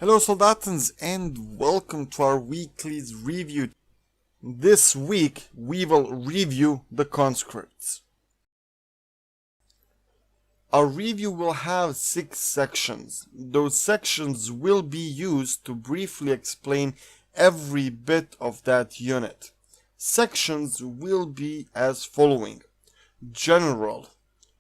Hello soldatans and welcome to our weekly review. This week we will review the Conscripts. Our review will have 6 sections. Those sections will be used to briefly explain every bit of that unit. Sections will be as following: General,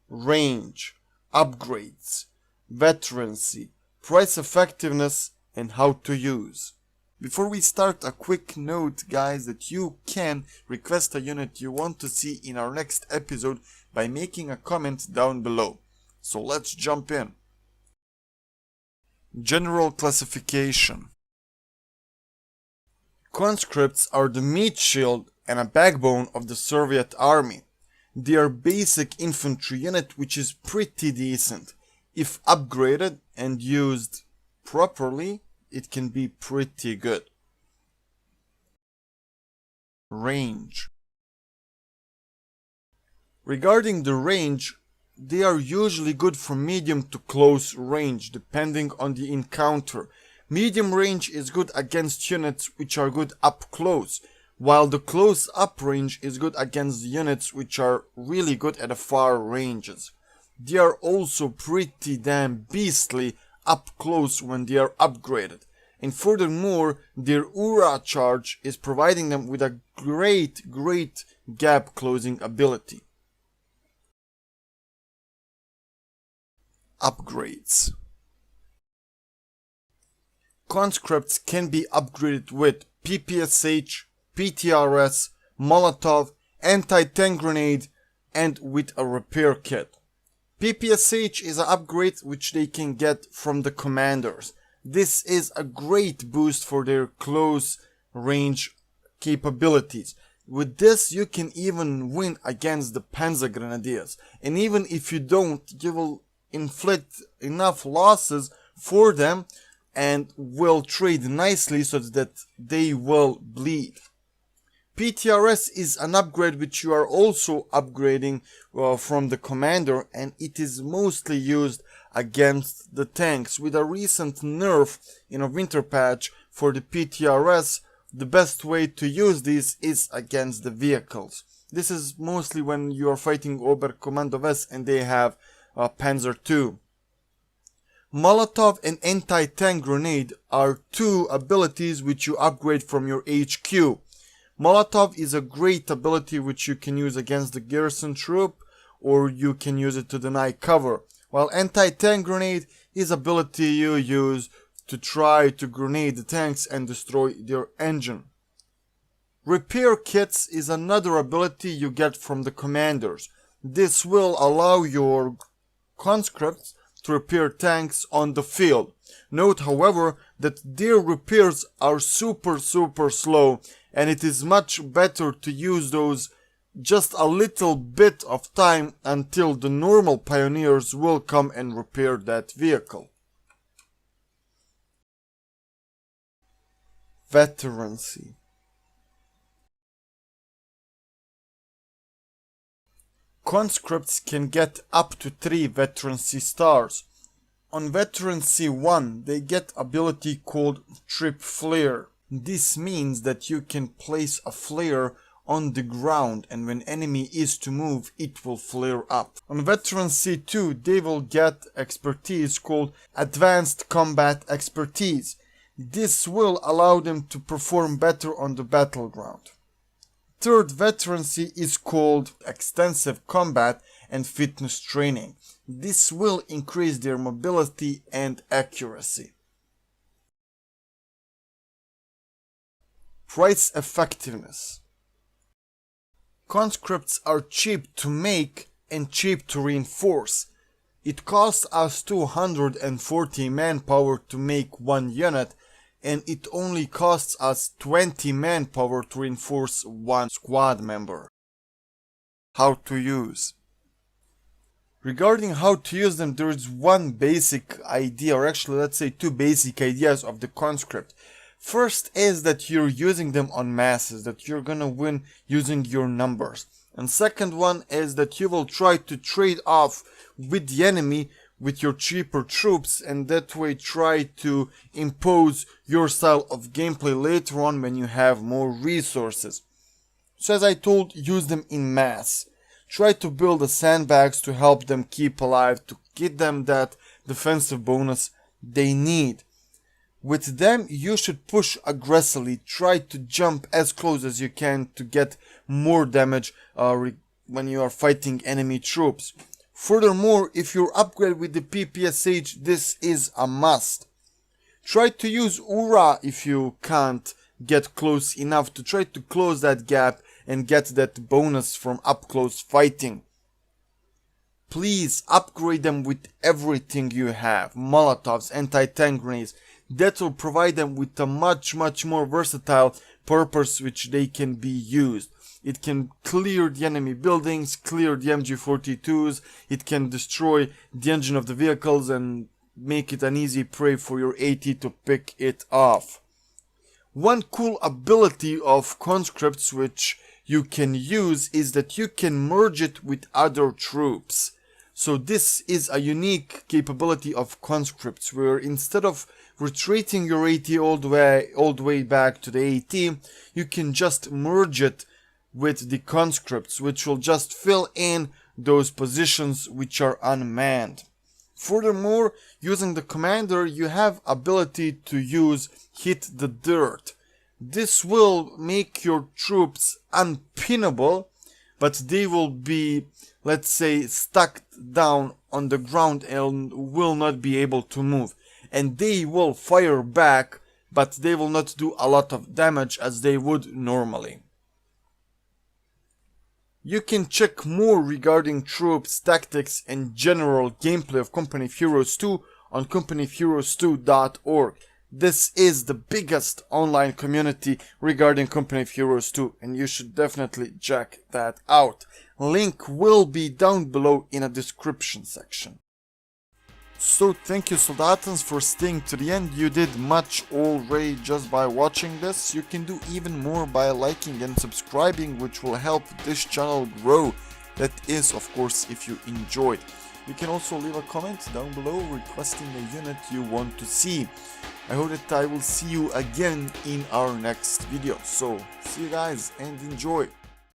Range, Upgrades, Veterancy, Price Effectiveness, and How to Use. Before we start, a quick note guys that you can request a unit you want to see in our next episode by making a comment down below. So let's jump in. General classification. Conscripts are the meat shield and a backbone of the Soviet army. They are basic infantry unit which is pretty decent. If upgraded and used properly, it can be pretty good. Range. Regarding the range, they are usually good from medium to close range depending on the encounter. Medium range is good against units which are good up close, while the close up range is good against units which are really good at the far ranges. They are also pretty damn beastly up close when they are upgraded, and furthermore their aura charge is providing them with a great gap closing ability. Upgrades. Conscripts can be upgraded with PPSH, PTRS, Molotov, anti-tank grenade, and with a repair kit. PPSH is an upgrade which they can get from the commanders. This is a great boost for their close range capabilities. With this you can even win against the Panzer Grenadiers, and even if you don't, you will inflict enough losses for them and will trade nicely so that they will bleed. PTRS is an upgrade which you are also upgrading from the commander, and it is mostly used against the tanks. With a recent nerf in a winter patch for the PTRS, the best way to use this is against the vehicles. This is mostly when you are fighting Oberkommando West and they have Panzer II. Molotov and anti-tank grenade are two abilities which you upgrade from your HQ. Molotov is a great ability which you can use against the garrison troop, or you can use it to deny cover, while anti-tank grenade is ability you use to try to grenade the tanks and destroy their engine. Repair kits is another ability you get from the commanders. This will allow your conscripts to repair tanks on the field. Note however that their repairs are super slow, and it is much better to use those just a little bit of time until the normal pioneers will come and repair that vehicle. Veterancy. Conscripts can get up to 3 veterancy stars. On Veterancy 1 they get ability called Trip Flare. This means that you can place a flare on the ground, and when enemy is to move it will flare up. On Veterancy 2 they will get expertise called Advanced Combat Expertise. This will allow them to perform better on the battleground. Third veterancy is called Extensive Combat and Fitness Training. This will increase their mobility and accuracy. Price Effectiveness. Conscripts are cheap to make and cheap to reinforce. It costs us 240 manpower to make one unit, and it only costs us 20 manpower to reinforce one squad member. How to use. Regarding how to use them, there is one basic idea, or actually let's say 2 basic ideas of the conscript. First is that you're using them on masses, that you're gonna win using your numbers. And second one is that you will try to trade off with the enemy with your cheaper troops, and that way try to impose your style of gameplay later on when you have more resources. So as I told, use them in mass. Try to build the sandbags to help them keep alive, to get them that defensive bonus they need. With them, you should push aggressively, try to jump as close as you can to get more damage when you are fighting enemy troops. Furthermore, if you're upgraded with the PPSH, this is a must. Try to use Ura if you can't get close enough to try to close that gap and get that bonus from up close fighting. Please upgrade them with everything you have, Molotovs, anti-tank grenades. That will provide them with a much more versatile purpose which they can be used. It can clear the enemy buildings, clear the MG42s, it can destroy the engine of the vehicles and make it an easy prey for your AT to pick it off. One cool ability of Conscripts which you can use is that you can merge it with other troops. So this is a unique capability of Conscripts, where instead of retreating your AT all the way back to the AT, you can just merge it with the Conscripts, which will just fill in those positions which are unmanned. Furthermore, using the commander, you have ability to use Hit the Dirt. This will make your troops unpinnable, but they will be, let's say, stuck down on the ground and will not be able to move. And they will fire back, but they will not do a lot of damage as they would normally. You can check more regarding troops, tactics, and general gameplay of Company of Heroes 2 on companyofheroes2.org. This is the biggest online community regarding Company of Heroes 2, and you should definitely check that out. Link will be down below in a description section. So thank you Soldatans for staying to the end. You did much already just by watching this. You can do even more by liking and subscribing, which will help this channel grow. That is, of course, if you enjoyed. You can also leave a comment down below requesting a unit you want to see. I hope that I will see you again in our next video. So see you guys and enjoy.